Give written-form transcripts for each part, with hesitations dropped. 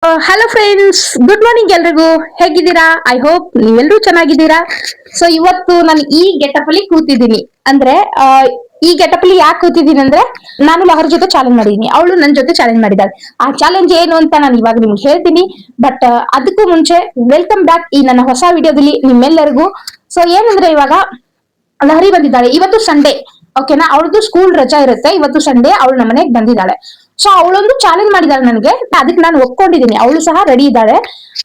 Hello friends, good morning ಎಲ್ರಿಗೂ. ಹೇಗಿದ್ದೀರಾ? I hope ನೀವೆಲ್ಲರೂ ಚೆನ್ನಾಗಿದ್ದೀರಾ. ಸೊ ಇವತ್ತು ನಾನು ಈ ಗೆಟಪ್ ಅಲ್ಲಿ ಕೂತಿದ್ದೀನಿ. ಅಂದ್ರೆ ಈ ಗೆಟಪ್ ಅಲ್ಲಿ ಯಾಕೆ ಕೂತಿದ್ದೀನಿ ಅಂದ್ರೆ, ನಾನು ಲಹರ್ ಜೊತೆ ಚಾಲೆಂಜ್ ಮಾಡಿದೀನಿ, ಅವಳು ನನ್ನ ಜೊತೆ ಚಾಲೆಂಜ್ ಮಾಡಿದ್ದಾಳೆ. ಆ ಚಾಲೆಂಜ್ ಏನು ಅಂತ ನಾನು ಇವಾಗ ನಿಮ್ಗೆ ಹೇಳ್ತೀನಿ. ಬಟ್ ಅದಕ್ಕೂ ಮುಂಚೆ ವೆಲ್ಕಮ್ ಬ್ಯಾಕ್ ಈ ನನ್ನ ಹೊಸ ವಿಡಿಯೋದಲ್ಲಿ ನಿಮ್ಮೆಲ್ಲರಿಗೂ. ಸೊ ಏನಂದ್ರೆ, ಇವಾಗ ಲಹರಿ ಬಂದಿದ್ದಾಳೆ. ಇವತ್ತು ಸಂಡೇ, ಓಕೆನಾ? ಅವಳದು ಸ್ಕೂಲ್ ರಜಾ ಇರುತ್ತೆ. ಇವತ್ತು ಸಂಡೇ ಅವಳು ನಮ್ಮನೆಗೆ ಬಂದಿದ್ದಾಳೆ. ಸೊ ಅವಳೊಂದು ಚಾಲೆಂಜ್ ಮಾಡಿದಾಳೆ ನನಗೆ, ಅದಕ್ಕೆ ನಾನು ಒಪ್ಕೊಂಡಿದ್ದೀನಿ. ಅವಳು ಸಹ ರೆಡಿ ಇದ್ದಾಳೆ.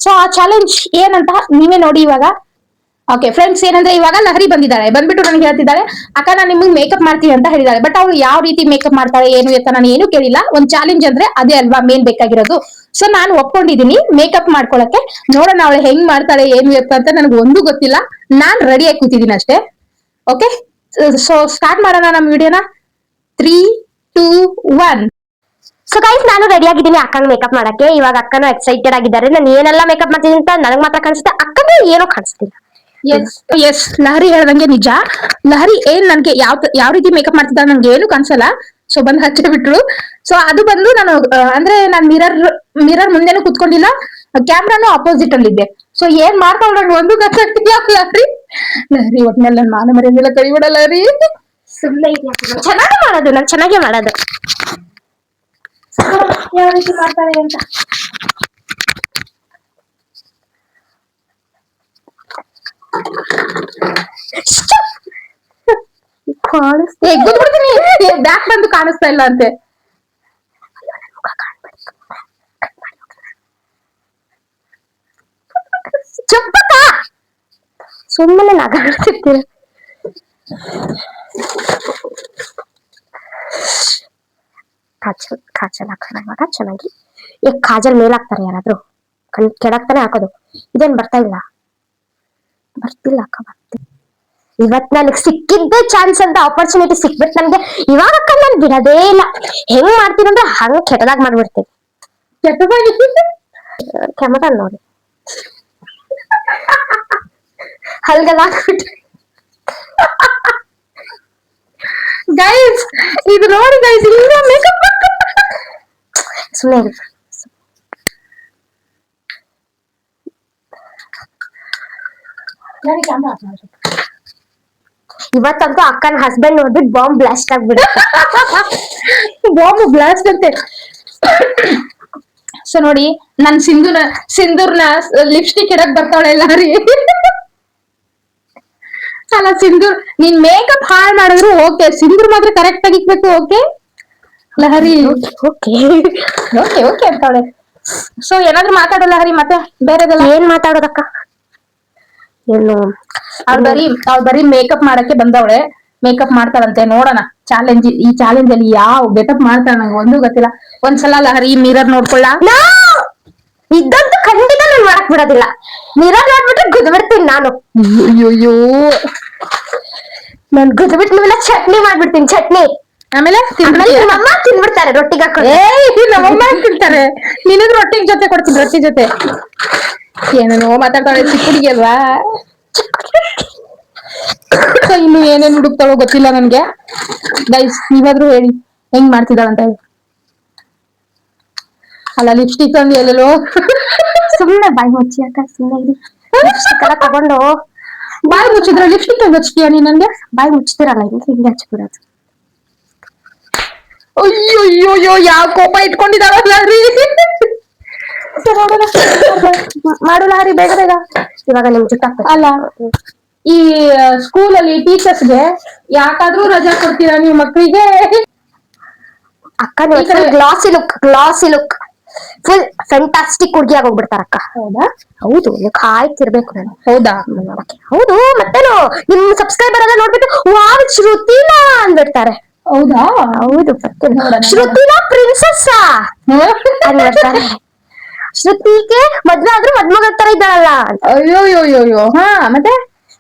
ಸೊ ಆ ಚಾಲೆಂಜ್ ಏನಂತ ನೀವೇ ನೋಡಿ ಇವಾಗ. ಓಕೆ ಫ್ರೆಂಡ್ಸ್, ಏನಂದ್ರೆ ಇವಾಗ ಲಹರಿ ಬಂದಿದ್ದಾಳೆ. ಬಂದ್ಬಿಟ್ಟು ನನಗೆ ಹೇಳ್ತಿದ್ದಾಳೆ, ಅಕ್ಕ ನಾನು ನಿಮ್ಗೆ ಮೇಕಪ್ ಮಾಡ್ತೀನಿ ಅಂತ ಹೇಳಿದಾಳೆ. ಬಟ್ ಅವಳು ಯಾವ ರೀತಿ ಮೇಕಪ್ ಮಾಡ್ತಾಳೆ ಏನು ಅಂತ ನಾನು ಏನು ಕೇಳಿಲ್ಲ. ಒಂದ್ ಚಾಲೆಂಜ್ ಅಂದ್ರೆ ಅದೇ ಅಲ್ವಾ ಮೇನ್ ಬೇಕಾಗಿರೋದು. ಸೊ ನಾನು ಒಪ್ಕೊಂಡಿದ್ದೀನಿ ಮೇಕಪ್ ಮಾಡ್ಕೊಳಕ್ಕೆ. ನೋಡೋಣ ಅವಳು ಹೆಂಗ್ ಮಾಡ್ತಾಳೆ ಏನು ಅಂತ ನನಗೆ ಒಂದು ಗೊತ್ತಿಲ್ಲ. ನಾನ್ ರೆಡಿ ಆಗಿ ಕೂತಿದ್ದೀನಿ ಅಷ್ಟೇ. ಓಕೆ, ಸೊ ಸ್ಟಾರ್ಟ್ ಮಾಡೋಣ ನಮ್ಮ ವಿಡಿಯೋನ. 3, 2, 1. ಸೊ ಗೈಸ್, ನಾನು ರೆಡಿ ಆಗಿದ್ದೀನಿ ಅಕ್ಕನ ಮೇಕಪ್ ಮಾಡಕ್ಕೆ. ಇವಾಗ ಅಕ್ಕನು ಎಕ್ಸೈಟೆಡ್ ಆಗಿದ್ದಾರೆ. ನಾನು ಏನೆಲ್ಲ ಮೇಕಪ್ ಮಾಡ್ತೀನಿ ಅಂತ ನನಗೆ ಮಾತ್ರ ಕಾಣಿಸುತ್ತೆ, ಅಕ್ಕಗೆ ಏನೋ ಕಾಣಿಸ್ತಿಲ್ಲ. ಎಸ್, ಲಹರಿ ಹೇಳ್ದಂಗೆ ನಿಜ. ಲಹರಿ ನನ್ಗೆ ಯಾವ ರೀತಿ ಮೇಕಪ್ ಮಾಡ್ತಿದ್ದ ನನ್ಗೆ ಏನು ಕಾಣಿಸಲ್ಲ. ಸೊ ಬಂದು ಹಚ್ಚಿ ಬಿಟ್ರು. ಸೊ ಅದು ಬಂದು ನಾನು ಅಂದ್ರೆ ನಾನು ಮಿರರ್ ಮುಂದೆನೂ ಕುತ್ಕೊಂಡಿಲ್ಲ, ಕ್ಯಾಮ್ರಾನು ಅಪೋಸಿಟ್ ಅಲ್ಲಿ ಇದ್ದೆ. ಸೊ ಏನ್ ಮಾಡ್ತಾವ್ ನಂಗೆ ಒಂದು ಗೊತ್ತಾಗ್ತಿಲ್ಲ. ಲಹರಿ ಒಟ್ನಲ್ಲಿ ನನ್ ಮಾನ ಮರ್ಯಾದೆಲ್ಲ ಕಳಿಬಿಡಲ್ಲ ರೀ. ಸುಮ್ಮನೆ ಚೆನ್ನಾಗಿ ಮಾಡೋದು, ನಾನು ಚೆನ್ನಾಗೇ ಮಾಡೋದು. ಯಾವ ರೀತಿ ಮಾಡ್ತಾರೆ ಅಂತ ಬ್ಯಾಕ್ ಬಂದು ಕಾಣಿಸ್ತಾ ಇಲ್ಲ ಅಂತೆ. ಚಪ್ಪಕ್ಕ ಸುಮ್ಮನೆ ನಗಾಡ್ತಿರ್ತೀರ. ಕಾಜಲ್ ಹಾಕೋಣ ಇವಾಗ ಚೆನ್ನಾಗಿ. ಈಗ ಕಾಜಲ್ ಮೇಲ್ ಹಾಕ್ತಾರೆ ಯಾರಾದ್ರೂ, ಕೆಳಗ್ತಾನೆ ಹಾಕೋದು. ಇದೇನ್ ಬರ್ತಿಲ್ಲ ಅಕ್ಕ, ಬರ್ತಿಲ್ಲ. ಇವತ್ ನನಗ್ ಸಿಕ್ಕಿದ್ದೆ ಚಾನ್ಸ್ ಅಂತ ಆಪರ್ಚುನಿಟಿ ಸಿಕ್ಬಿಟ್ಟು ನನ್ಗೆ. ಇವಾಗ ಅಕ್ಕ ನಾನು ಬಿಡೋದೇ ಇಲ್ಲ. ಹೆಂಗ್ ಮಾಡ್ತೀನಿ ಅಂದ್ರೆ ಹಂಗ ಕೆಟ್ಟದಾಗ ಮಾಡ್ಬಿಡ್ತೀನಿ. ಕೆಮ್ಮದಲ್ಲಿ ನೋಡಿ ಹಲ್ಗೆಲ್ಲ ಹಾಕ್ಬಿಟ್ರೆ. ಗೈಸ್ ಇದು ನೋಡಿ ಗೈಸ್, ಇಲ್ಲ ಮೇಕಪ್ ಸುಮ್ಮನೆ ಇವತ್ತಂತೂ ಅಕ್ಕನ ಹಸ್ಬೆಂಡ್ ನೋಡ್ಬಿಟ್ಟು ಬಾಂಬ್ ಬ್ಲಾಸ್ಟ್ ಆಗ್ಬಿಡುತ್ತೆ. ಬಾಂಬ್ ಬ್ಲಾಸ್ಟ್ ಅಂತೆ. ಸೊ ನೋಡಿ, ನನ್ ಸಿಂಧೂರ್ನ ಲಿಪ್ಸ್ಟಿಕ್ ಇಡಕ್ ಬರ್ತಾಳೆ ಲಹರಿ. ಅಲ್ಲ ಸಿಂಧೂರ್, ನೀನ್ ಮೇಕಪ್ ಹಾಳ್ ಮಾಡಿದ್ರು ಓಕೆ, ಸಿಂಧೂರ್ ಮಾತ್ರ ಕರೆಕ್ಟ್ ಆಗಿ ಇಕ್ಬೇಕು. Okay Lahari, okay okay okay ಅಂತಾಳೆ. ಸೊ ಏನಾದ್ರು ಮಾತಾಡಲ್ಲ ಲಹರಿ, ಮತ್ತೆ ಬೇರೆದೆಲ್ಲ ಏನ್ ಮಾತಾಡೋದಕ್ಕ? ಏನು ಅವ್ಳು ಬರೀ ಮೇಕಪ್ ಮಾಡಕ್ಕೆ ಬಂದವಳೆ. ಮೇಕಪ್ ಮಾಡ್ತಾಳಂತೆ. ನೋಡೋಣ ಈ ಚಾಲೆಂಜ್ ಅಲ್ಲಿ ಯಾವ ಗೆಟಪ್ ಮಾಡ್ತಾಳ ನಂಗೆ ಒಂದು ಗೊತ್ತಿಲ್ಲ. ಒಂದ್ಸಲ ಲಹರಿ ಮಿರರ್ ನೋಡ್ಕೊಳ್ಳ. ಇದ್ದಂತೂ ಖಂಡಿತ ನಾನು ಮಾಡಕ್ ಬಿಡೋದಿಲ್ಲ. ಮಿರರ್ ನೋಡ್ಬಿಟ್ರೆ ಗುದ್ಬಿಡ್ತೀನಿ ನಾನು. ಅಯ್ಯೋ, ನಾನು ಗುದ್ಬಿಟ್ಟು ನೀವೆಲ್ಲ ಚಟ್ನಿ ಮಾಡ್ಬಿಡ್ತೀನಿ, ಚಟ್ನಿ. ಆಮೇಲೆ ನಮ್ಮಮ್ಮ ತಿನ್ಬಿಡ್ತಾರೆ ರೊಟ್ಟಿಗೆ ಹಾಕೊಂಡು. ನಮ್ಮಮ್ಮ ತಿಂತಾರೆ, ನಿನಗ್ ರೊಟ್ಟಿಗೆ ಜೊತೆ ಕೊಡ್ತೀನಿ, ರೊಟ್ಟಿ ಜೊತೆ. ಏನೇನೋ ಮಾತಾಡ್ತಾಳೆ, ಚಿಕ್ಕ ಹುಡುಗಿ ಅಲ್ವಾ. ಇನ್ನು ಏನೇನ್ ಹುಡುಕ್ತಾಳೋ ಗೊತ್ತಿಲ್ಲ ನನ್ಗೆ. ಗೈಸ್ ನೀವಾದ್ರೂ ಹೇಳಿ ಹೆಂಗ್ ಮಾಡ್ತಿದ್ದಾಳ ಅಂತ ಹೇಳಿ. ಅಲ್ಲ ಲಿಪ್ಸ್ಟಿಕ್ ಅಂದ್ ಎಲ್ಲೆಲ್ಲೋ. ಸುಮ್ನೆ ಬಾಯಿ ಮುಚ್ಚಿ ಅಕ್ಕ, ಸುಮ್ಮನೆ ಲಿಪ್ಸ್ಟಿಕ್ ಎಲ್ಲ ತಗೊಂಡು. ಬಾಯಿ ಮುಚ್ಚಿದ್ರೆ ಲಿಪ್ಸ್ಟಿಕ್ ಹಚ್ತೀಯ ನೀ ನನ್ಗೆ? ಬಾಯಿ ಮುಚ್ತಿರಲ್ಲ, ಹಿಂಗೆ ಹಚ್ಬಿಡೋದು. ಅಯ್ಯೋ ಯಾವ ಕೋಪ ಇಟ್ಕೊಂಡಿದ್ದಾಳಲ್ಲ ರೀ. ಮಾಡು ಲಹರಿ, ಬೇಗ ಬೇಗ. ಇವಾಗ ನಿಮ್ ಜುಟ್ಟ ಅಲ್ಲ, ಈ ಸ್ಕೂಲಲ್ಲಿ ಟೀಚರ್ಸ್ಗೆ ಯಾಕಾದ್ರೂ ರಜಾ ಕೊಡ್ತೀರಾ ನೀವು ಮಕ್ಕಳಿಗೆ? ಅಕ್ಕ ಗ್ಲಾಸಿ ಲುಕ್ ಫುಲ್ ಫ್ಯಾಂಟಾಸ್ಟಿಕ್ ಹುಡುಗಿಯಾಗಿ ಹೋಗ್ಬಿಡ್ತಾರ ಅಕ್ಕ. ಹೌದಾ? ಹೌದು, ಕಾಯ್ತಿರ್ಬೇಕು ನಾನು. ಹೌದಾ? ಹೌದು, ಮತ್ತೇನು ನಿಮ್ ಸಬ್ಸ್ಕ್ರೈಬರ್ ಎಲ್ಲ ನೋಡ್ಬಿಟ್ಟು ವಾವ್ ಶ್ರುತಿನಾ ಅಂದ್ಬಿಡ್ತಾರೆ. ಹೌದಾ? ಹೌದು, ಶ್ರುತಿನಾ ಪ್ರಿನ್ಸೆಸ್ ಅಂದ್ಬಿಡ್ತಾರೆ. ಶ್ರುತಿಗೆ ಮದ್ವೆ ಆದ್ರೂ ಮದ್ಮಗ ತರ ಇದ್ದಾಳಲ್ಲ. ಅಯ್ಯೋ ಹಾ, ಮತ್ತೆ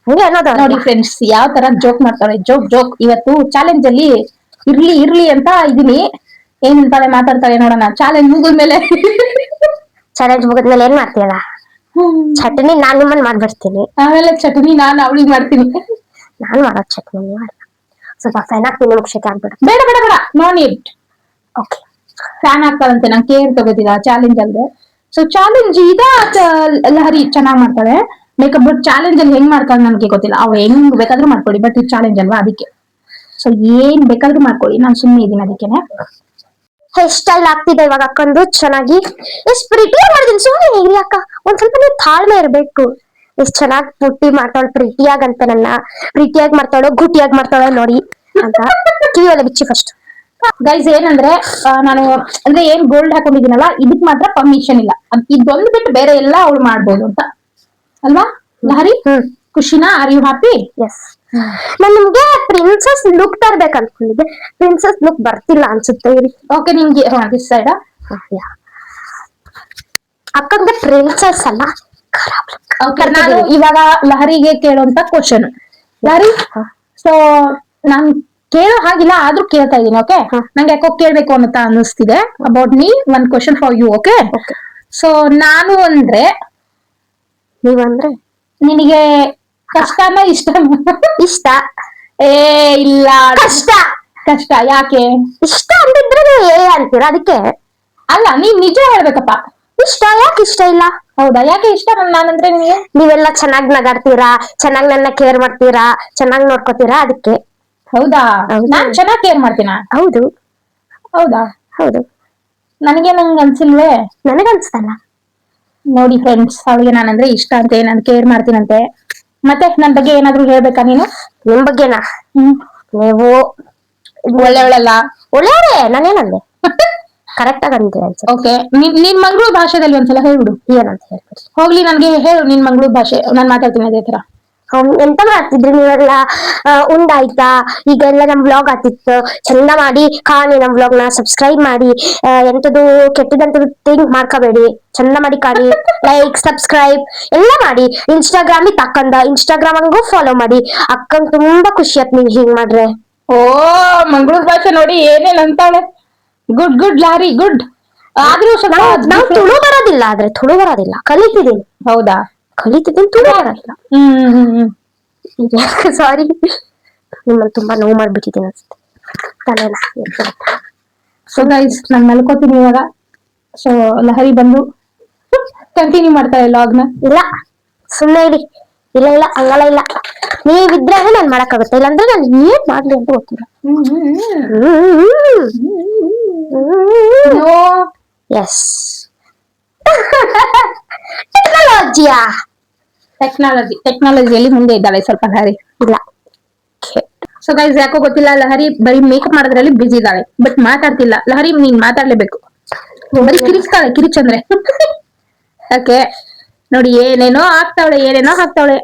ಹಂಗೆ ಅನ್ನೋದು ನೋಡಿ ಫ್ರೆಂಡ್ಸ್, ಯಾವ ತರ ಜೋಕ್ ಮಾಡ್ತಾಳೆ. ಜೋಕ್ ಇವತ್ತು ಚಾಲೆಂಜ್ ಅಲ್ಲಿ ಇರ್ಲಿ ಅಂತ ಇದೀನಿ. ಏನಂತಾಳೆ ಮಾತಾಡ್ತಾಳೆ ನೋಡೋಣ. ಚಾಲೆಂಜ್ ಮುಗಿದ್ಮೇಲೆ ಏನ್ ಮಾಡ್ತೀಯಲ್ಲ, ಚಟ್ನಿ ನಾನ್ ನಿಮ್ಮನ್ ಮಾಡ್ಬಿಡ್ತೀನಿ. ಆಮೇಲೆ ಚಟ್ನಿ ನಾನು ಅವಳಿಗೆ ಮಾಡ್ತೀನಿ. ನಾನ್ ಮಾಡೋದ್ ಚಟ್ನಿ ಸ್ವಲ್ಪ ಫ್ಯಾನ್ ಹಾಕ್ತೀನಿ, ಮುಕ್ಷಕ್ಕೆ ಆಗ್ಬಿಡ. ಬೇಡ ನೋ ನೀಡ್. ಓಕೆ, ಫ್ಯಾನ್ ಹಾಕ್ತಾರಂತೆ, ನಂಗೆ ಕೇರ್ ತಗೋದಿಲ್ಲ ಚಾಲೆಂಜ್ ಅಲ್ಲದೆ. ಸೊ ಚಾಲೆಂಜ್ ಇದ ಲಹರಿ ಚೆನ್ನಾಗ್ ಮಾಡ್ತಾಳೆ ಮೇಕಪ್. ಬಟ್ ಚಾಲೆಂಜ್ ಅಲ್ಲಿ ಹೆಂಗ್ ಮಾಡ್ತಾಳೆ ನನ್ಗೆ ಗೊತ್ತಿಲ್ಲ. ಅವ್ಳು ಹೆಂಗ್ ಬೇಕಾದ್ರೂ ಮಾಡ್ಕೊಳ್ಳಿ, ಬಟ್ ಇದು ಚಾಲೆಂಜ್ ಅಲ್ವಾ ಅದಕ್ಕೆ. ಸೊ ಏನ್ ಬೇಕಾದ್ರೂ ಮಾಡ್ಕೊಳ್ಳಿ, ನಾನು ಸುಮ್ಮನೆ ಇದೀನಿ ಅದಕ್ಕೇನೆ. ಹೇರ್ ಸ್ಟೈಲ್ ಆಗ್ತಿದೆ ಇವಾಗ ಅಕ್ಕಂದು ಚೆನ್ನಾಗಿ. ಎಷ್ಟ್ ಪ್ರಿಟಿಯಾಗಿ ಮಾಡಿದೀನಿ, ಸುಮ್ಮನೆ ಇರಿ ಅಕ್ಕ. ಒಂದ್ ಸ್ವಲ್ಪ ನೀವು ತಾಳ್ಮೆ ಇರ್ಬೇಕು. ಎಷ್ಟ್ ಚೆನ್ನಾಗಿ ಪುಟ್ಟಿ ಮಾಡ್ತಾಳು ಪ್ರೀತಿಯಾಗಿ ಅಂತ. ನನ್ನ ಪ್ರೀತಿಯಾಗಿ ಮಾಡ್ತಾಳೋ ಗುಟಿಯಾಗಿ ಮಾಡ್ತಾಳೋ ನೋಡಿ ಅಂತ ಕಿವಿಯೊಳಗೆ ಬಿಚ್ಚಿ ಫಸ್ಟ್. ಗೈಸ್ ಏನಂದ್ರೆ ನಾನು ಅಂದ್ರೆ ಏನ್ ಗೋಲ್ಡ್ ಹಾಕೊಂಡಿದ್ದೀನಲ್ಲ ಇದಕ್ ಮಾತ್ರ ಪರ್ಮಿಷನ್ ಇಲ್ಲ. ಇದೊಂದು ಬಿಟ್ಟು ಬೇರೆ ಎಲ್ಲ ಅವಳು ಮಾಡ್ಬೋದು ಅಂತ ಅಲ್ವಾ ಲಹರಿ? ಖುಷಿನಾ? Are you happy? ಎಸ್. ನಾನ್ ನಿಮ್ಗೆ ಪ್ರಿನ್ಸಸ್ ಲುಕ್ ತರ್ಬೇಕು ಅನ್ಕೊಂಡಿದ್ದೆ, ಪ್ರಿನ್ಸಸ್ ಲುಕ್ ಬರ್ತಿಲ್ಲ ಅನ್ಸುತ್ತೆ. ಓಕೆ ನಿಮ್ಗೆ ದಿಸ್ ಸೈಡ್ ಅಕ್ಕಂಗೆ ಪ್ರಿನ್ಸಸ್ ಅಲ್ಲ. ನಾನು ಇವಾಗ ಲಹರಿಗೆ ಕೇಳುವಂತ ಕ್ವಶನ್. ಲಹರಿ, ಸೊ ನಾನ್ ಕೇಳೋ ಹಾಗಿಲ್ಲ ಆದ್ರೂ ಕೇಳ್ತಾ ಇದೀನಿ. ಓಕೆ, ನಂಗೆ ಯಾಕೋ ಕೇಳ್ಬೇಕು ಅಂತ ಅನ್ನಿಸ್ತಿದೆ. About me one question for you. Okay, so ನಾನು ಅಂದ್ರೆ ನೀವಂದ್ರೆ ನಿನಗೆ ಕಷ್ಟನ ಇಷ್ಟ? ಇಷ್ಟ. ಏ ಇಲ್ಲ, ಕಷ್ಟ. ಕಷ್ಟ ಯಾಕೆ? ಇಷ್ಟ ಅಂತಿದ್ರೆ ನೀವು ಏ ಅಂತೀರಾ ಅದಕ್ಕೆ. ಅಲ್ಲ, ನೀವ್ ನಿಜ ಹೇಳ್ಬೇಕಪ್ಪ. ಇಷ್ಟ ಯಾಕೆ ಇಷ್ಟ ಇಲ್ಲ? ಹೌದಾ, ಯಾಕೆ ಇಷ್ಟ ನಾನಂದ್ರೆ ನಿಮಗೆ? ನೀವೆಲ್ಲ ಚೆನ್ನಾಗ್ ನಗಾಡ್ತೀರಾ, ಚೆನ್ನಾಗ್ ನನ್ನ ಕೇರ್ ಮಾಡ್ತೀರಾ, ಚೆನ್ನಾಗ್ ನೋಡ್ಕೋತೀರಾ ಅದಕ್ಕೆ. ಹೌದಾ? ನಾನ್ ಚೆನ್ನಾಗ್ ಕೇರ್ ಮಾಡ್ತೀನ? ಹೌದು. ಹೌದಾ? ಹೌದು. ನನಗೆ ನಂಗೆ ಅನ್ಸಿಲ್ವೇ? ನನಗನ್ಸ್ತಲ್ಲ. ನೋಡಿ ಫ್ರೆಂಡ್ಸ್, ಅವಳಿಗೆ ನಾನಂದ್ರೆ ಇಷ್ಟ ಅಂತೆ, ನಾನು ಕೇರ್ ಮಾಡ್ತೀನಂತೆ. ಮತ್ತೆ ನನ್ ಬಗ್ಗೆ ಏನಾದ್ರು ಹೇಳ್ಬೇಕಾ ನೀನು? ನಿಮ್ ಬಗ್ಗೆನಾ? ನೀವು ಒಳ್ಳೆಯವಳಲ್ಲ. ಒಳ್ಳೆಯವರೇ, ನಾನೇನಂದೆ? ಕರೆಕ್ಟ್ ಆಗಿ ಅಂತೀವಿ ಅನ್ಸುತ್ತೆ. ಓಕೆ, ನಿನ್ ಮಂಗಳೂರು ಭಾಷೆದಲ್ಲಿ ಒಂದ್ಸಲ ಹೇಳ್ಬಿಡು. ಏನಂತ ಹೇಳ್ಬಿಡಿ? ಹೋಗ್ಲಿ, ನನ್ಗೆ ಹೇಳು ನಿನ್ ಮಂಗಳೂರು ಭಾಷೆ, ನಾನ್ ಮಾತಾಡ್ತೀನಿ ಅದೇ ತರ. ಎಂತ ಮಾಡ್ತಿದ್ರಿ ನೀವೆಲ್ಲ? ಉಂಡಾಯ್ತಾ? ಈಗೆಲ್ಲ ನಮ್ ವ್ಲಾಗ್ ಆಗ್ತಿತ್ತು, ಚಂದ ಮಾಡಿ ಕಾಣಿ ನಮ್ ವ್ಲಾಗ್ ನ, ಸಬ್ಸ್ಕ್ರೈಬ್ ಮಾಡಿ. ಎಂತದು ಕೆಟ್ಟದಂತದ್ದು ಥಿಂಕ್ ಮಾಡ್ಕೋಬೇಡಿ, ಚಂದ ಮಾಡಿ ಕಾಣಿ. ಲೈಕ್ ಸಬ್ಸ್ಕ್ರೈಬ್ ಎಲ್ಲ ಮಾಡಿ. ಇನ್ಸ್ಟಾಗ್ರಾಮ್ ತಕ್ಕಂದ ಇನ್ಸ್ಟಾಗ್ರಾಮ್ ಫಾಲೋ ಮಾಡಿ. ಅಕ್ಕಂಗ್ ತುಂಬಾ ಖುಷಿ ಆಯ್ತು ನೀವ್ ಹಿಂಗ್ ಮಾಡ್ರೆ. ಓ, ಮಂಗಳೂರು ಭಾಷೆ ನೋಡಿ ಏನೇನ್ ಅಂತಾಳೆ. Good good lorry, good. ಆದ್ರೂ ಸ್ವಲ್ಪ ನಾವು ತುಳು ಬರೋದಿಲ್ಲ, ಆದ್ರೆ ತುಳು ಬರೋದಿಲ್ಲ, ಕಲಿತಿದ್ದೀನಿ. ಹೌದಾ? ಕಲಿತಿದ್ದೀನಿ, ತುಳು ಬರೋದಿಲ್ಲ. ಸಾರಿ, ನಿಮ್ಮಲ್ಲಿ ತುಂಬಾ ನೋವು ಮಾಡ್ಬಿಟ್ಟಿದ್ದೀನಿ ಅನ್ಸುತ್ತೆ ತಲೆನ. ಸೊ ಗೈಸ್, ನಾನು ಮಲ್ಕೋತೀನಿ ಇವಾಗ. ಸೊ ಲಹರಿ ಬಂದು ಕಂಟಿನ್ಯೂ ಮಾಡ್ತಾರೆ ಲಾಗ್ನ. ಇಲ್ಲ, ಸುಮ್ಮನೆ ಇರಿ. ಇಲ್ಲ ಇಲ್ಲ, ಹಂಗಲ್ಲ ಇಲ್ಲ. ನೀವಿದ್ರೆ ನಾನು ಮಾಡಕ್ಕಾಗುತ್ತೆ, ಇಲ್ಲಾಂದ್ರೆ ನಾನು ಏನ್ ಮಾಡ್ಲಿ ಅಂತ ಗೊತ್ತಿಲ್ಲ. ಎಸ್. ಟೆಕ್ನಾಲಜಿಯಲ್ಲಿ ಮುಂದೆ ಇದ್ದಾಳೆ ಸ್ವಲ್ಪ ಲಹರಿ. ಇಲ್ಲ. ಸೊ ಗೈಸ್, ಯಾಕೋ ಗೊತ್ತಿಲ್ಲ, ಲಹರಿ ಬರೀ ಮೇಕಪ್ ಮಾಡೋದ್ರಲ್ಲಿ ಬಿಸಿ ಇದ್ದಾಳೆ, ಬಟ್ ಮಾತಾಡ್ತಿಲ್ಲ. ಲಹರಿ, ನೀನ್ ಮಾತಾಡ್ಲೇಬೇಕು. ಬರೀ ಕಿರಿಚ್ತಾಳೆ, ಕಿರಿಚ್ ಅಂದ್ರೆ. ಓಕೆ ನೋಡಿ, ಏನೇನೋ ಹಾಕ್ತಾವಳೆ.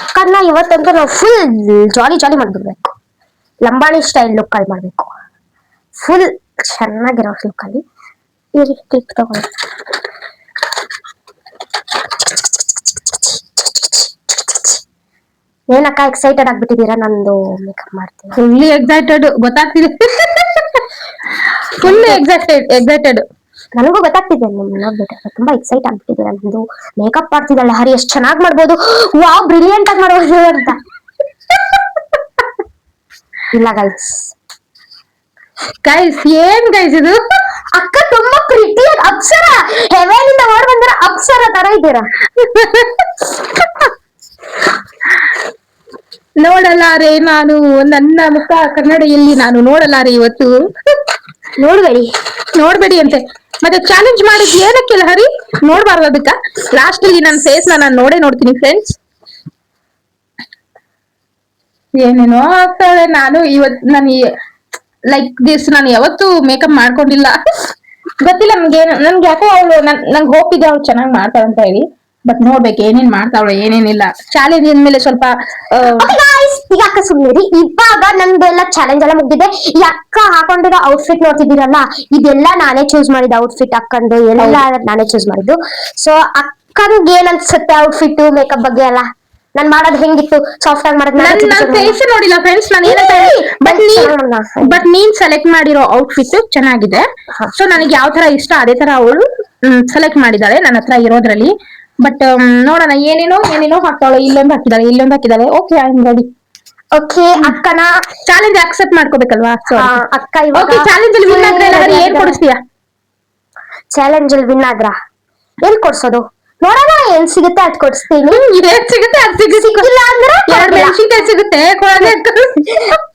ಅಕ್ಕನ್ನ ಇವತ್ತಂತೂ ನಾವು ಫುಲ್ ಜಾಲಿ ಜಾಲಿ ಮಾಡ್ಬಿಡ್ಬೇಕು. ಲಂಬಾಣಿ ಸ್ಟೈಲ್ ಲುಕ್ ಅಲ್ಲಿ ಮಾಡ್ಬೇಕು, ಫುಲ್ ಚೆನ್ನಾಗಿರೋ ಲುಕ್ ಅಲ್ಲಿ. ಕ್ಲಿಪ್ ತಗೊಂಡು ಏನಕ್ಕ ಎಕ್ಸೈಟೆಡ್ ಆಗ್ಬಿಟ್ಟಿದೀರಾ? ನಂದು ಮೇಕಪ್ ಮಾಡ್ತೀನಿ. ಫುಲ್ಲಿ ಎಕ್ಸೈಟೆಡ್, ಗೊತ್ತಾಗ್ತಿದೆ. Full excited. ನನಗೂ ಗೊತ್ತಾಗ್ತಿದೆ, ನಿಮ್ ನೋಡ್ಬಿಟ್ರೆ ತುಂಬಾ ಎಕ್ಸೈಟ್ ಆಗ್ಬಿಟ್ಟಿದ್ದೀರಾ. ನಂದು ಮೇಕಪ್ ಮಾಡ್ತಿದ್ದಾಳೆ ಹರಿ, ಎಷ್ಟು ಚೆನ್ನಾಗಿ ಮಾಡ್ಬೋದು, ವಾವ್ ಬ್ರಿಲಿಯಂಟ್ ಆಗಿ ಮಾಡ್ಬೋದು ಅಂತ. ಇಲ್ಲ ಗೈಸ್, ಏನ್ ಗೈಸ್ ಇದು? ಅಕ್ಕ ತುಂಬಾ ಪ್ರೀತಿಯಾಗಿ ಅಪ್ಸರ, ಹೆವೆನಿಂದ ಓಡ್ ಬಂದಿರ ಅಪ್ಸರ ತರ ಇದ್ದೀರಾ. ನೋಡಲಾರೆ ನಾನು ನನ್ನ ಮುಖ ಕನ್ನಡಿಯಲ್ಲಿ, ನಾನು ನೋಡಲಾರೆ ಇವತ್ತು. ನೋಡ್ಬೇಡಿ ಅಂತೆ. ಮತ್ತೆ ಚಾಲೆಂಜ್ ಮಾಡಿದ್ ಏನಕ್ಕೆ ಲಹರಿ? ನೋಡ್ಬಾರ್ದು ಅದಕ್ಕ? ಲಾಸ್ಟ್ ಅಲ್ಲಿ ನನ್ನ ಫೇಸ್ ನಾನು ನೋಡ್ತೀನಿ ಫ್ರೆಂಡ್ಸ್. ಏನೇನೋ ಆಗ್ತಾಳೆ. ನಾನು ಲೈಕ್ ದಿಸ್ ನಾನು ಯಾವತ್ತೂ ಮೇಕಪ್ ಮಾಡ್ಕೊಂಡಿಲ್ಲ. ಗೊತ್ತಿಲ್ಲ ನನ್ಗೆ ಯಾಕೋ ಅವಳು ನಂಗೆ ಹೋಪ್ ಇದೆ ಅವಳು ಚೆನ್ನಾಗಿ ಮಾಡ್ತಾಳೆ ಅಂತ ಹೇಳಿ. ಬಟ್ ನೋಡ್ಬೇಕು ಏನೇನ್ ಮಾಡ್ತಾವಳೆ ಏನೇನಿಲ್ಲ. ಚಾಲೆಂಜ್ ಅಂದ್ಮೇಲೆ ಸ್ವಲ್ಪ ಈಗ ಅಕ್ಕ ಸುಮ್ಮನೆ ಇವಾಗ ನಂದು ಎಲ್ಲ ಚಾಲೆಂಜ್ ಎಲ್ಲ ಮುಗ್ದಿದೆ. ಈ ಅಕ್ಕ ಹಾಕೊಂಡಿರೋ ಔಟ್ಫಿಟ್ ನೋಡ್ತಿದ್ದೀರಲ್ಲ, ಇದೆಲ್ಲ ನಾನೇ ಚೂಸ್ ಮಾಡಿದ ಔಟ್ಫಿಟ್. ಅಕ್ಕಂದು ಎಲ್ಲ ನಾನೇ ಚೂಸ್ ಮಾಡಿದ್ದು. ಸೊ ಅಕ್ಕನ್ಗೆ ಏನ್ ಅನ್ಸುತ್ತೆ ಔಟ್ಫಿಟ್ ಮೇಕಪ್ ಬಗ್ಗೆ ಎಲ್ಲ? ನಾನ್ ಮಾಡೋದು ಹೆಂಗಿತ್ತು, ಸಾಫ್ಟ್ ಆಗಿ ಮಾಡೋದು ಫೇಸ್ ನೋಡಿಲ್ಲ ಫ್ರೆಂಡ್ಸ್. ಬಟ್ ನೀನ್ ಸೆಲೆಕ್ಟ್ ಮಾಡಿರೋ ಔಟ್ಫಿಟ್ ಚೆನ್ನಾಗಿದೆ. ಸೊ ನನಗೆ ಯಾವ ತರ ಇಷ್ಟ ಅದೇ ತರ ಅವಳು ಸೆಲೆಕ್ಟ್ ಮಾಡಿದಾಳೆ ನನ್ನ ಹತ್ರ ಇರೋದ್ರಲ್ಲಿ. ಬಟ್ ನೋಡೋಣ, ಏನೇನೋ ಹಾಕ್ತಾಳೆ. ಇಲ್ಲೊಂದು ಹಾಕಿದಾಳೆ. Okay, I am ready. Okay, ಅಕ್ಕನ ಚಾಲೆಂಜ್ ಅಕ್ಸೆಪ್ಟ್ ಮಾಡ್ಕೋಬೇಕಲ್ವಾ? ಅಕ್ಕ ಇವಾಗ ಚಾಲೆಂಜ್ ಅಲ್ಲಿ ವಿನ್ ಆದ್ರೆ ಏನ್ ಕೊಡಿಸ್ತೀಯಾ? ಚಾಲೆಂಜ್ ಅಲ್ಲಿ ವಿನ್ ಆದ್ರ ಎಲ್ಲಿ ಕೊಡ್ಸೋದು ನೋಡೋಣ, ಏನ್ ಸಿಗುತ್ತೆ ಅದ್ ಕೊಡ್ಸ್ತೀನಿ. ಏನ್ ಸಿಗುತ್ತೆ ಅದ್ ಸಿಗುತ್ತೆ. ಸಿಕ್ಕಿಲ್ಲ ಅಂದ್ರೆ 2 ಮೆಣಸಿನ್ಕಾಯಿ ಸಿಗುತ್ತೆ ಕೊಡೋದೇ.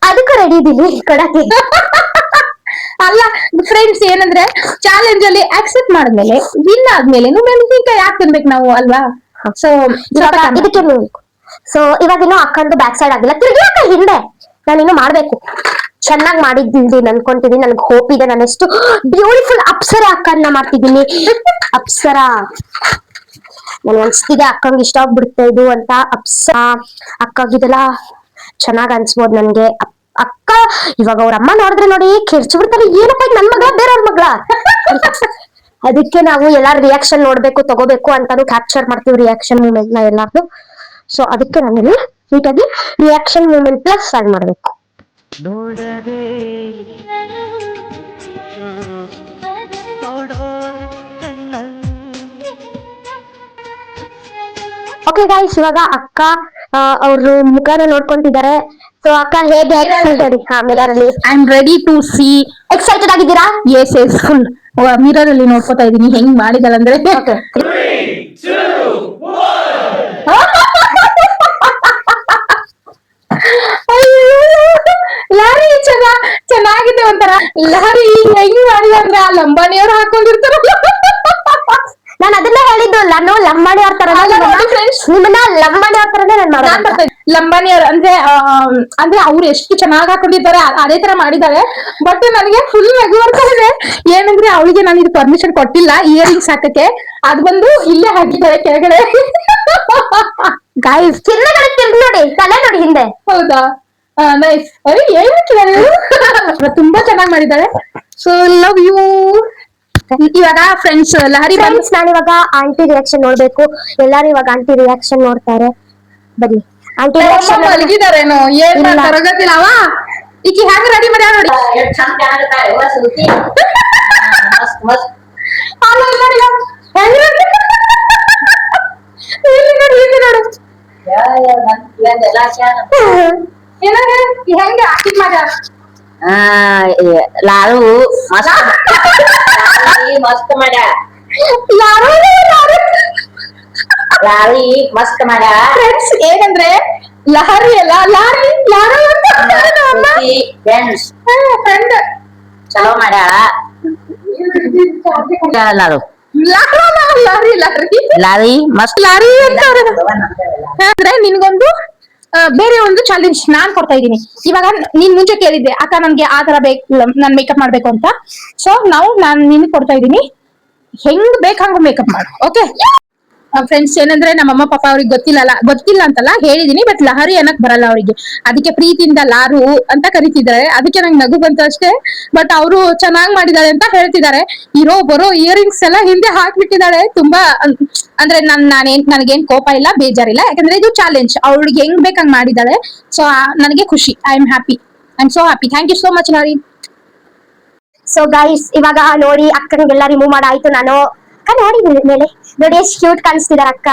ಅದಕ್ಕೂ ರೆಡಿ ಇದೀನಿ ಕೊಡಕ್ಕೆ. ಅಲ್ಲ ಫ್ರೆಂಡ್ಸ್, ಏನಂದ್ರೆ ಚಾಲೆಂಜ್ ಅಲ್ಲಿ ಆಕ್ಸೆಪ್ಟ್ ಮಾಡಿದ್ಮೇಲೆ ವಿನ್ ಆದ್ಮೇಲೆ ಮೆಣಸಿನ್ಕಾಯಿ ಯಾಕೆ ತಿನ್ಬೇಕು ನಾವು ಅಲ್ವಾ? ಸೊ ಇದಕ್ಕೆ ಸೊ ಇವಾಗಿನ್ನು ಅಕ್ಕಂದು ಬ್ಯಾಕ್ ಸೈಡ್ ಆಗಿಲ್ಲ, ತಿರ್ಗಿ ಅಕ್ಕ ಹಿಂದೆ ನಾನಿನ್ನು ಮಾಡ್ಬೇಕು. ಚೆನ್ನಾಗಿ ಮಾಡಿದ್ದೀನಿ ಅನ್ಕೊಂತಿದ್ದೀನಿ, ನನ್ಗೆ ಹೋಪ್ ಇದೆ. ನಾನು ಎಷ್ಟು ಬ್ಯೂಟಿಫುಲ್ ಅಪ್ಸರ ಅಕ್ಕನ್ನ ಮಾಡ್ತಿದ್ದೀನಿ. ಅಪ್ಸರ ನನ್ಗೆ ಅನ್ಸ್ತಿದೆ ಅಕ್ಕಂಗೆ ಇಷ್ಟ ಆಗ್ಬಿಡುತ್ತೆ ಇದು ಅಂತ. ಅಕ್ಕಗಿದೆಲ್ಲ ಚೆನ್ನಾಗ್ ಅನ್ಸ್ಬೋದು ನನ್ಗೆ. ಅಕ್ಕ ಇವಾಗ ಅವ್ರ ಅಮ್ಮ ನೋಡಿದ್ರೆ ನೋಡಿ ಕಿರ್ಚು ಬಿಡ್ತಾರೆ, ಏನಪ್ಪ ಇದು ನನ್ ಮಗಳ ಬೇರೆಯವ್ರ ಮಗಳ ಅಂತ. ಅದಕ್ಕೆ ನಾವು ಎಲ್ಲಾರ ರಿಯಾಕ್ಷನ್ ನೋಡ್ಬೇಕು, ತಗೋಬೇಕು ಅಂತಾನು ಕ್ಯಾಪ್ಚರ್ ಮಾಡ್ತೀವಿ ರಿಯಾಕ್ಷನ್ ಮೂಮೆಂಟ್ ನ ಎಲ್ಲಾರ್ದು. ಸೊ ಅದಕ್ಕೆ ನಾನಿಲ್ಲಿ ನೀಟಾಗಿ ರಿಯಾಕ್ಷನ್ ಮೂಮೆಂಟ್ ಪ್ಲಸ್ ಆಡ್ ಮಾಡ್ಬೇಕು. ಓಕೆ ಗೈಸ್, ಇವಾಗ ಅಕ್ಕ ಅವ್ರ ಮುಖನ ನೋಡ್ಕೊಂತಿದ್ದಾರೆ. ಸೊ ಅಕ್ಕ ಹೇಗೆ ಮಿರರ್ ಅಲ್ಲಿ I am ready to see. Excited ಆಗಿದ್ದೀರಾ? ಎಸ್ ಎಸ್ ಫುಲ್ ಮಿರರ್ ಅಲ್ಲಿ ನೋಡ್ಕೊತಾ ಇದೀನಿ ಹೆಂಗ್ ಮಾಡಿದಾಳಂದ್ರೆ. ಓಕೆ ಲಾರಿ ಚೆನ್ನಾಗಿದೆ ಒಂಥರ. ಲಾರಿ ಹೆಂಗ್ ಮಾಡಿದ ಅಂದ್ರೆ ಆ ಲಂಬಾಣಿಯವ್ರು ಹಾಕೊಂಡಿರ್ತಾರಲ್ಲ. ನಾನು ಅದನ್ನ ಹೇಳಿದ್ದು, ನಾನು ಲಂಬಾಣಿ ಅವ್ರ ತರ ನಿಮ್ಮನ್ನ ಲಂಬಾಣಿ ಅವ್ರ ತರನೇ ನಾನು ಮಾಡೋದು. ಲಂಬಾಣಿಯವ್ರು ಅಂದ್ರೆ ಅವ್ರು ಎಷ್ಟು ಚೆನ್ನಾಗಿ ಹಾಕೊಂಡಿದ್ದಾರೆ ಅದೇ ತರ ಮಾಡಿದ್ದಾರೆ. ಬಟ್ ನನಗೆ ಫುಲ್ ನಗು ಬರ್ತಾ ಇದೆ. ಏನಂದ್ರೆ ಅವಳಿಗೆ ನಾನು ಇದು ಪರ್ಮಿಷನ್ ಕೊಟ್ಟಿಲ್ಲ ಇಯರಿಂಗ್ಸ್ ಹಾಕಕ್ಕೆ, ಅದ್ ಬಂದು ಇಲ್ಲೇ ಹಾಕಿದ್ದಾರೆ ಕೆಳಗಡೆ. ಗಾಯ್ಸ್ ಚಿನ್ನಗಡೆ ತಿರ್ಗಿ ನೋಡಿ, ತಲೆ ನೋಡಿ ಹಿಂದೆ. ಹೌದಾ, ನೈಸ್. ತುಂಬಾ ಚೆನ್ನಾಗಿ ಮಾಡಿದ್ದಾರೆ. So love you. ಇವಾಗ ಫ್ರೆಂಡ್ಸ್ ಲಹರಿ ಫ್ರೆಂಡ್ಸ್, ನಾನು ಇವಾಗ ಆಂಟಿ ರಿಯಾಕ್ಷನ್ ನೋಡ್ಬೇಕು. ಎಲ್ಲಾರು ಇವಾಗ ಆಂಟಿ ರಿಯಾಕ್ಷನ್ ನೋಡ್ತಾರೆ. ಬನ್ನಿ ಆಂಟಿ ರಿಯಾಕ್ಷನ್. ಮಲಗಿದಾರೇನೋ ಏನ್ ಮಾಡ್ತಾರೋ ಗೊತ್ತಿಲ್ಲ. ಈಕಿ ಹೆಂಗ್ ರೆಡಿ ಮಾಡ್ಯಾರ ನೋಡಿ. ಹೆಂಗ ಆಕ್ಟಿಂಗ್ ಮಾಡ್ಯಾರ. लारू मस्त मस्त माड्या लारी मस्त माड्या. ಫ್ರೆಂಡ್ಸ್, ಏನಂದ್ರೆ ಲಹರಿ ಅಲ್ಲ ಲಾರಿ फ्रेंड्स ಫ್ರೆಂಡ್ चलो माड्या लारू ಲಾರಿ लारी मस्त ಲಾರಿ ಅಂತ ಅಂದ್ರೆ ನಿನ್ಗೊಂದು ಬೇರೆ ಒಂದು ಚಾಲೆಂಜ್ ನಾನ್ ಕೊಡ್ತಾ ಇದ್ದೀನಿ. ಇವಾಗ ನೀನ್ ಮುಂಚೆ ಕೇಳಿದ್ದೆ ಅಕ್ಕ ನನ್ಗೆ ಆ ತರ ನಾನ್ ಮೇಕಪ್ ಮಾಡ್ಬೇಕು ಅಂತ. ಸೊ ನಾನ್ ನಿನ್ ಕೊಡ್ತಾ ಇದ್ದೀನಿ, ಹೆಂಗ್ ಬೇಕ್ ಹಂಗ ಮೇಕಪ್ ಮಾಡು. ಓಕೆ ಫ್ರೆಂಡ್ಸ್, ಏನಂದ್ರೆ ನಮ್ಮಮ್ಮ ಪಾಪ ಅವ್ರಿಗೆ ಗೊತ್ತಿಲ್ಲ ಅಂತಲ್ಲ ಹೇಳಿದೀನಿ. ಬಟ್ ಲಹರಿ ಅನ್ನಕ್ ಬರಲ್ಲ ಅವರಿಗೆ, ಅದಕ್ಕೆ ಪ್ರೀತಿಯಿಂದ ಲಾರು ಅಂತ ಕರಿತಿದ್ದಾರೆ. ಅದಕ್ಕೆ ನಂಗೆ ನಗು ಬಂತು ಅಷ್ಟೇ. ಬಟ್ ಅವರು ಚೆನ್ನಾಗ್ ಮಾಡಿದ್ದಾರೆ ಅಂತ ಹೇಳ್ತಿದ್ದಾರೆ. ಇರೋ ಬರೋ ಇಯರಿಂಗ್ಸ್ ಎಲ್ಲ ಹಿಂದೆ ಹಾಕ್ಬಿಟ್ಟಿದ್ದಾಳೆ. ತುಂಬಾ ಅಂದ್ರೆ ನನಗೇನ್ ಕೋಪ ಇಲ್ಲ, ಬೇಜಾರಿಲ್ಲ. ಯಾಕಂದ್ರೆ ಇದು ಚಾಲೆಂಜ್, ಅವಳಿಗೆ ಹೆಂಗ್ ಬೇಕಂಗ್ ಮಾಡಿದಾಳೆ. ಸೊ ನನಗೆ ಖುಷಿ. I am so happy. Thank you so much ಲಾರಿ. ಸೊ ಗೈಸ್, ಇವಾಗ ನೋಡಿ ಅಕ್ಕನಿಗೆಲ್ಲ ರಿಮೂವ್ ಮಾಡಾಯ್ತು. ನಾನು ನೋಡಿ ಮೇಲೆ ನೋಡಿ ಎಷ್ಟು ಕ್ಯೂಟ್ ಕಾಣಿಸ್ತಿದಾರೆ ಅಕ್ಕ.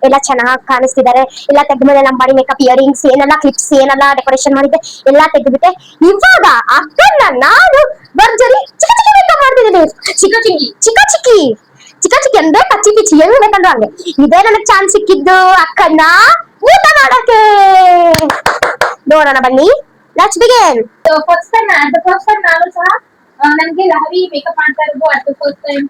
ಎಲ್ಲ ಚೆನ್ನಾಗಿ ಕಾಣಿಸ್ತಿದ್ದಾರೆ. ಎಲ್ಲ ತೆಗ್ದ್ಮೇಲೆ ನಮ್ಮ ಬಾಡಿ ಮೇಕಪ್, ಇಯರಿಂಗ್ಸ್, ಏನೆಲ್ಲ ಕ್ಲಿಪ್ಸ್, ಏನೆಲ್ಲ ಡೆಕೋರೇಷನ್ ಮಾಡಿದ್ದೆ ಎಲ್ಲ ತೆಗೆದ್ಬಿಟ್ಟೆ. ಇವಾಗ ಅಕ್ಕನ್ನ ನಾನು ಭರ್ಜರಿ ಚಿಕ್ಕ ಚಿಕ್ಕ ಮೇಕಪ್ ಮಾಡ್ತಿದ್ದೀನಿ. ಚಿಕ್ಕ ಚಿಕ್ಕಿ ಅಂದ್ರೆ ಕಚ್ಚಿ ಪಿಚ್ಚಿ ಹೆಂಗ್ ಬೇಕಂದ್ರೆ ಹಂಗೆ. ಇದೇ ನನಗ್ ಚಾನ್ಸ್ ಸಿಕ್ಕಿದ್ದು ಅಕ್ಕನ್ನ ಊಟ ಮಾಡಕ್ಕೆ. ನೋಡೋಣ ಬನ್ನಿ, ಲೆಟ್ಸ್ ಬಿಗಿನ್. ಫಸ್ಟ್ ಟೈಮ್ ನಾನು ಸಹ ನನ್ಗೆ ಲಹರಿ ಮೇಕಪ್ ಮಾಡ್ತಾ ಇರೋದು ಅದು ಫಸ್ಟ್ ಟೈಮ್.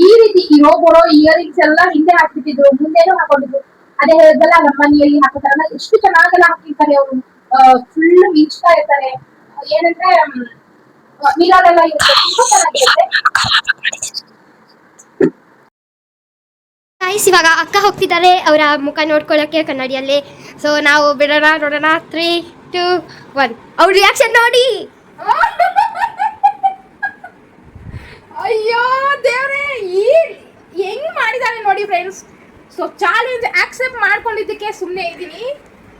ಈ ರೀತಿ ಇರೋ ಬರೋ ಇಯರಿಂಗ್ಸ್ ಎಲ್ಲ ಹಿಂದೆ ಹಾಕ್ಬಿಟ್ಟಿದ್ರು, ಮುಂದೆನೂ ಹಾಕೊಂಡಿದ್ರು. ಅದೇ ಹೇಳಿದ್ರಲ್ಲ ಲಂಬಾಣಿಯಲ್ಲಿ ಹಾಕೋತಾರಲ್ಲ, ಎಷ್ಟು ಚೆನ್ನಾಗೆಲ್ಲ ಹಾಕಿರ್ತಾರೆ ಅವರು. ಫುಲ್ ಮೀಚ್ತಾ ಇರ್ತಾರೆ. ಏನಂದ್ರೆ ಮಿರರ್ ಎಲ್ಲ ಇರುತ್ತೆ, ತುಂಬಾ ಚೆನ್ನಾಗಿರುತ್ತೆ. ಇವಾಗ ಅಕ್ಕ ಹೋಗ್ತಿದ್ದಾರೆ ಅವರ ಮುಖ ನೋಡ್ಕೊಳ್ಳಕ್ಕೆ ಕನ್ನಡಿಯಲ್ಲಿ. ಸೊ ನಾವು ಬಿಡೋಣ, ನೋಡೋಣ. 3, 2, 1 ಅವ್ರ ರಿಯಾಕ್ಷನ್ ನೋಡಿ. ಅಯ್ಯೋ ದೇವ್ರೆ, ಹೆಂಗ್ ಮಾಡಿದಾಳೆ ನೋಡಿ ಫ್ರೆಂಡ್ಸ್. ಸೊ ಚಾಲೆಂಜ್ ಆಕ್ಸೆಪ್ಟ್ ಮಾಡ್ಕೊಂಡಿದ್ದಕ್ಕೆ ಸುಮ್ಮನೆ ಇದ್ದೀನಿ,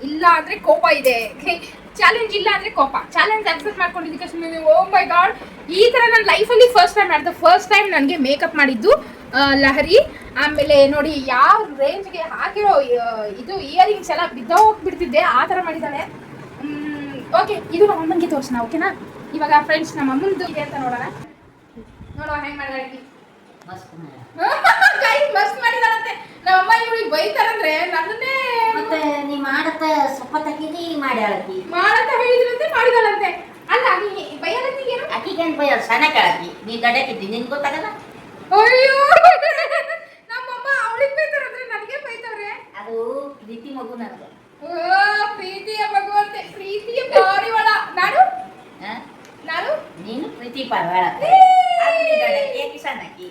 ಇಲ್ಲ ಅಂದ್ರೆ ಕೋಪ ಇದೆ. ಚಾಲೆಂಜ್ ಇಲ್ಲ ಅಂದ್ರೆ ಕೋಪ, ಚಾಲೆಂಜ್ ಆಕ್ಸೆಪ್ಟ್ ಮಾಡ್ಕೊಂಡಿದ್ದಕ್ಕೆ ಸುಮ್ಮನೆ. ಓ ಮೈ ಗಾಡ್, ಈ ತರ ನನ್ನ ಲೈಫಲ್ಲಿ ಫಸ್ಟ್ ಟೈಮ್ ನನಗೆ ಮೇಕಪ್ ಮಾಡಿದ್ದು ಲಹರಿ. ಆಮೇಲೆ ನೋಡಿ ಯಾವ ರೇಂಜ್ಗೆ ಹಾಕಿರೋ ಇದು ಇಯರಿಂಗ್ಸ್ ಎಲ್ಲ ಬಿದ್ದೋಗ್ಬಿಡ್ತಿದ್ದೆ, ಆ ತರ ಮಾಡಿದಾಳೆ. ಓಕೆ, ಇದು ನಮ್ಮ ಅಮ್ಮನಿಗೆ ತೋರಿಸೋಣ. ಓಕೆನಾ? ಇವಾಗ ಫ್ರೆಂಡ್ಸ್ ನಮ್ಮ ಅಮ್ಮಂದು ಇದೆ ಅಂತ ನೋಡೋಣ ಹೆಂಗ್ ಮಾಡಿದಾಳೆ. ಗೈಸ್ ಮಸ್ತ್ ಮಾಡಿದಾರಂತೆ ನಮ್ಮಮ್ಮ ಇವಳಿಗೆ ಬೈತಾರಂದ್ರೆ ನನ್ನನ್ನೇ ಮತ್ತೆ ನೀ ಮಾಡತ್ತ ಸೊಪ್ಪ ತೆಗೀನಿ ಮಾಡ್ಯಾಳಕಿ ಮಾಡಂತ ಹೇಳಿದ್ರಂತೆ ಮಾಡಿದಾಳಂತೆ ಅಲ್ಲ ನೀ ಬೈಯಲತ್ತಿಗೆ ಏನು ಆಕಿಗೇನ್ ಭಯ ಸಣ್ಣ ಕೇಳಕಿ ನೀ ದೊಡ್ಡಕಿದ್ದಿ ನಿನ್ ಗೊತ್ತಾಗಲ್ಲ ಅಯ್ಯೋ ನಮ್ಮಮ್ಮ ಅವಳಿಗೆ ಬೈತಾರಂದ್ರೆ ನನಗೆ ಬೈತಾವ್ರೆ ಅದು ಪ್ರೀತಿ ಮಗು ನನಗೆ ಓ ಪ್ರೀತಿಯ ಭಗವಂತೆ ಪ್ರೀತಿಯ ಪಾರಿವಾಳ ನಾನು ಹಾ? ನಾನು ನೀನು ಪ್ರೀತಿ ಪಾರಿವಾಳ ದೊಡ್ಡಕಿ ಆಕಿ ಸಣ್ಣಕಿ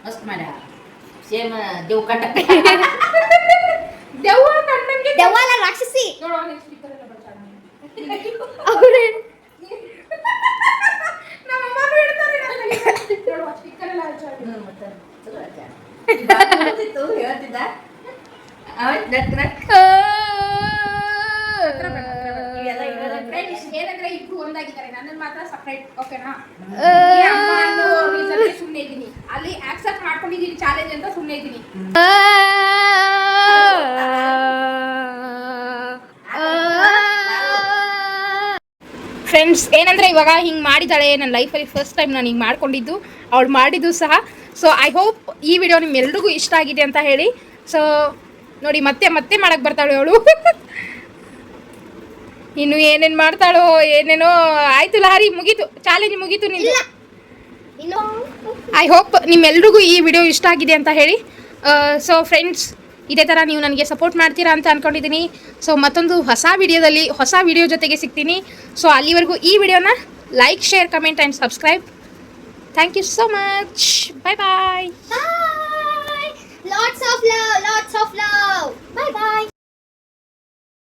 ಮಸ್ತ್ ಮಾಡ್ಯಾಳ ಸೇಮ್ ದೇವ್ ಕಟ್ಟ ದೆವ್ವ ಕಣ್ಣಂಗೆ ದೆವ್ವಲ್ಲ ರಾಕ್ಷಸಿ ನೋಡು ನಿನ್ ಸ್ಪೀಕರ್ ಎಲ್ಲ ಬರ್ತಾಳ ಅವ್ರೆ ನಮ್ಮಮ್ಮ ಹೇಳ್ತಾರೆ ನೋಡು ಸ್ಪೀಕರ್ ಎಲ್ಲ ಹಚ್ಚಾಳ ಹೇಳ್ತಿದ್ದ ನಕ್ ನಕ್ ಏನಂದ್ರೆ ಇಬ್ರು ಒಂದಾಗಿದ್ದಾರೆ ನನ್ನನ್ನು ಮಾತ್ರ ಸಪರೇಟ್ ಓಕೆನಾ ಅಮ್ಮ ಅನ್ನೋ ರೀಸನ್ಗೆ ಸುಮ್ಮನೆ ಇದ್ದೀನಿ ಅಲ್ಲಿ ಆಕ್ಸೆಪ್ಟ್ ಮಾಡ್ಕೊಂಡಿದ್ದೀನಿ ಚಾಲೆಂಜ್ ಅಂತ ಸುಮ್ಮನೆ ಇದ್ದೀನಿ ಫ್ರೆಂಡ್ಸ್ ಏನಂದ್ರೆ ಇವಾಗ ಹಿಂಗೆ ಮಾಡಿದ್ದಾಳೆ ನನ್ನ ಲೈಫಲ್ಲಿ ಫಸ್ಟ್ ಟೈಮ್ ನಾನು ಹಿಂಗೆ ಮಾಡ್ಕೊಂಡಿದ್ದು ಅವಳು ಮಾಡಿದ್ದು ಸಹ ಸೊ ಐ ಹೋಪ್ ಈ ವಿಡಿಯೋ ನಿಮ್ಮೆಲ್ರಿಗೂ ಇಷ್ಟ ಆಗಿದೆ ಅಂತ ಹೇಳಿ ಸೊ ನೋಡಿ ಮತ್ತೆ ಮತ್ತೆ ಮಾಡಕ್ಕೆ ಬರ್ತಾಳೆ ಅವಳು ಇನ್ನು ಏನೇನು ಮಾಡ್ತಾಳೋ ಏನೇನೋ ಆಯ್ತು ಲಹರಿ ಮುಗೀತು ಚಾಲೆಂಜ್ ಮುಗೀತು ನಿಂದು ಇನ್ನು ಐ ಹೋಪ್ ನಿಮ್ಮೆಲ್ರಿಗೂ ಈ ವಿಡಿಯೋ ಇಷ್ಟ ಆಗಿದೆ ಅಂತ ಹೇಳಿ ಸೊ ಫ್ರೆಂಡ್ಸ್ ಇದೇ ಥರ ನೀವು ನನಗೆ ಸಪೋರ್ಟ್ ಮಾಡ್ತೀರಾ ಅಂತ ಅಂದ್ಕೊಂಡಿದ್ದೀನಿ ಸೊ ಮತ್ತೊಂದು ಹೊಸ ವಿಡಿಯೋ ಜೊತೆಗೆ ಸಿಗ್ತೀನಿ ಸೊ ಅಲ್ಲಿವರೆಗೂ ಈ ವಿಡಿಯೋನ like share comment and subscribe thank you so much bye bye Bye. Lots of love. Bye bye.